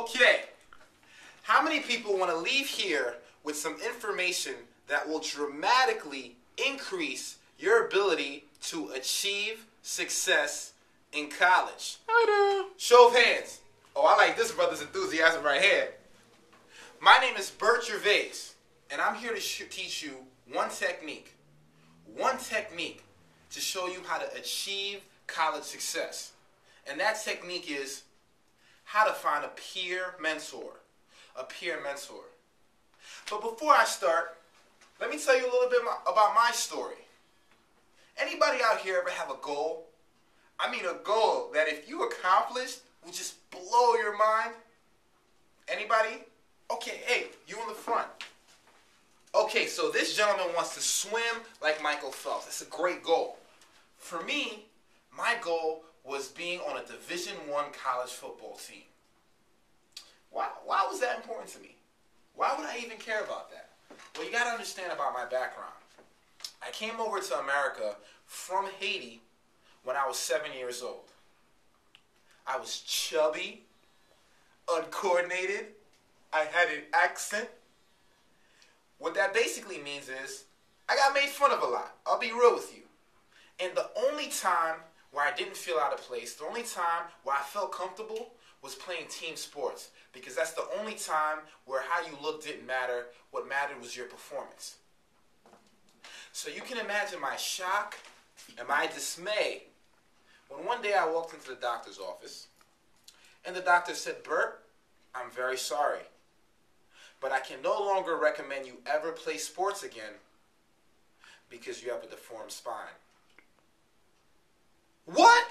Okay, how many people want to leave here with some information that will dramatically increase your ability to achieve success in college? I do. Show of hands. Oh, I like this brother's enthusiasm right here. My name is Bert Gervais, and I'm here to teach you one technique to show you how to achieve college success. And that technique is how to find a peer mentor. A peer mentor. But before I start, let me tell you a little bit about my story. Anybody out here ever have a goal? I mean a goal that if you accomplished would just blow your mind? Anybody? Okay, hey, you in the front. Okay, so this gentleman wants to swim like Michael Phelps. That's a great goal. For me, my goal was being on a Division I college football team. Why was that important to me? Why would I even care about that? Well, you got to understand about my background. I came over to America from Haiti when I was 7 years old. I was chubby, uncoordinated, I had an accent. What that basically means is I got made fun of a lot. I'll be real with you. And the only time where I didn't feel out of place, the only time where I felt comfortable was playing team sports, because that's the only time where how you looked didn't matter. What mattered was your performance. So you can imagine my shock and my dismay when one day I walked into the doctor's office and the doctor said, "Bert, I'm very sorry, but I can no longer recommend you ever play sports again because you have a deformed spine." What?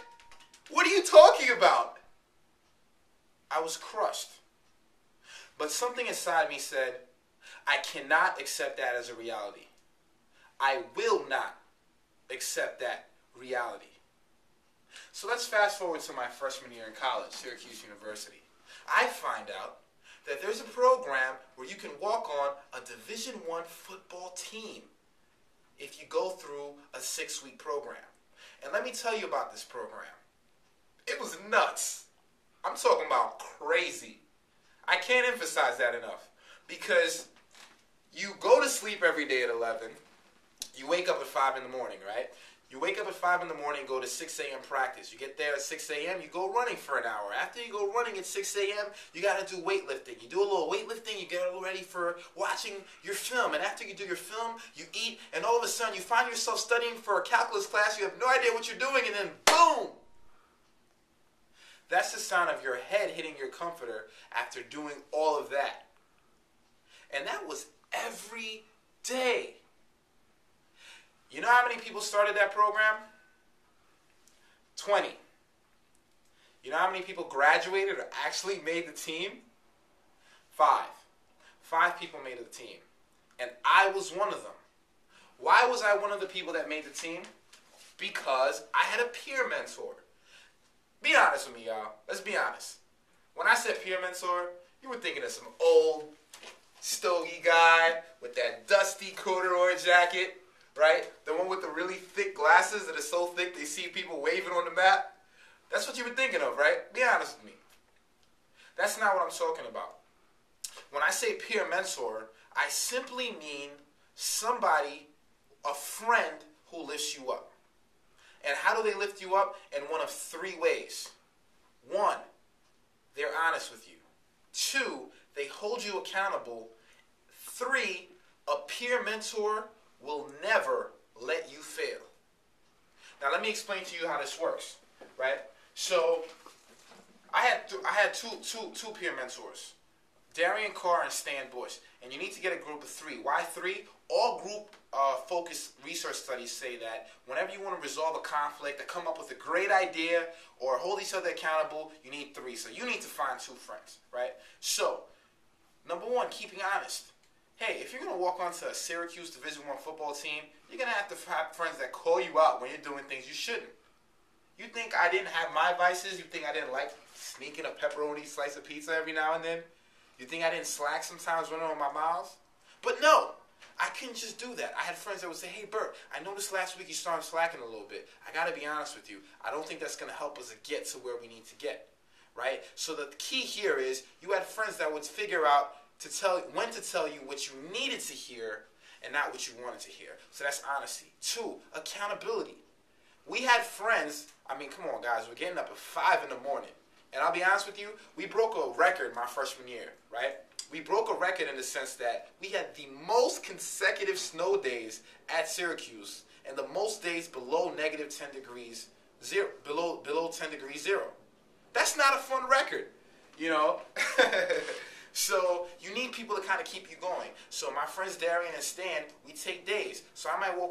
What are you talking about? I was crushed. But something inside me said, I cannot accept that as a reality. I will not accept that reality. So let's fast forward to my freshman year in college, Syracuse University. I find out that there's a program where you can walk on a Division I football team if you go through a 6-week program. And let me tell you about this program. It was nuts. I'm talking about crazy. I can't emphasize that enough. Because you go to sleep every day at 11. You wake up at 5 in the morning, right? You wake up at 5 in the morning, go to 6 a.m. practice. You get there at 6 a.m., you go running for an hour. After you go running at 6 a.m., you got to do weightlifting. You do a little weightlifting, you get ready for watching your film. And after you do your film, you eat, and all of a sudden you find yourself studying for a calculus class. You have no idea what you're doing, and then boom! That's the sound of your head hitting your comforter after doing all of that. And that was every day. You know how many people started that program? 20. You know how many people graduated or actually made the team? 5. 5 people made the team. And I was one of them. Why was I one of the people that made the team? Because I had a peer mentor. Be honest with me, y'all. Let's be honest. When I said peer mentor, you were thinking of some old, stogie guy with that dusty corduroy jacket. Right? The one with the really thick glasses that are so thick they see people waving on the map. That's what you were thinking of, right? Be honest with me. That's not what I'm talking about. When I say peer mentor, I simply mean somebody, a friend who lifts you up. And how do they lift you up? In one of 3 ways. 1, they're honest with you. 2, they hold you accountable. 3, a peer mentor will never let you fail. Now let me explain to you how this works, right? So I had two peer mentors, Darian Carr and Stan Bush, and you need to get a group of 3. Why 3? All group focused research studies say that whenever you want to resolve a conflict or come up with a great idea or hold each other accountable, you need 3. So you need to find 2 friends, right? So number 1, keeping honest. Hey, if you're going to walk onto a Syracuse Division I football team, you're going to have friends that call you out when you're doing things you shouldn't. You think I didn't have my vices? You think I didn't like sneaking a pepperoni slice of pizza every now and then? You think I didn't slack sometimes running on my miles? But no, I couldn't just do that. I had friends that would say, "Hey, Bert, I noticed last week you started slacking a little bit. I got to be honest with you. I don't think that's going to help us get to where we need to get." right? So the key here is you had friends that would figure out when to tell you what you needed to hear and not what you wanted to hear. So that's honesty. 2, accountability. We had friends, I mean, come on, guys, we're getting up at 5 in the morning. And I'll be honest with you, we broke a record my freshman year, right? We broke a record in the sense that we had the most consecutive snow days at Syracuse and the most days below negative 10 degrees, below 10 degrees 0. That's not a fun record, you know? So you need people to kind of keep you going. So my friends Darian and Stan, we take days. So I might woke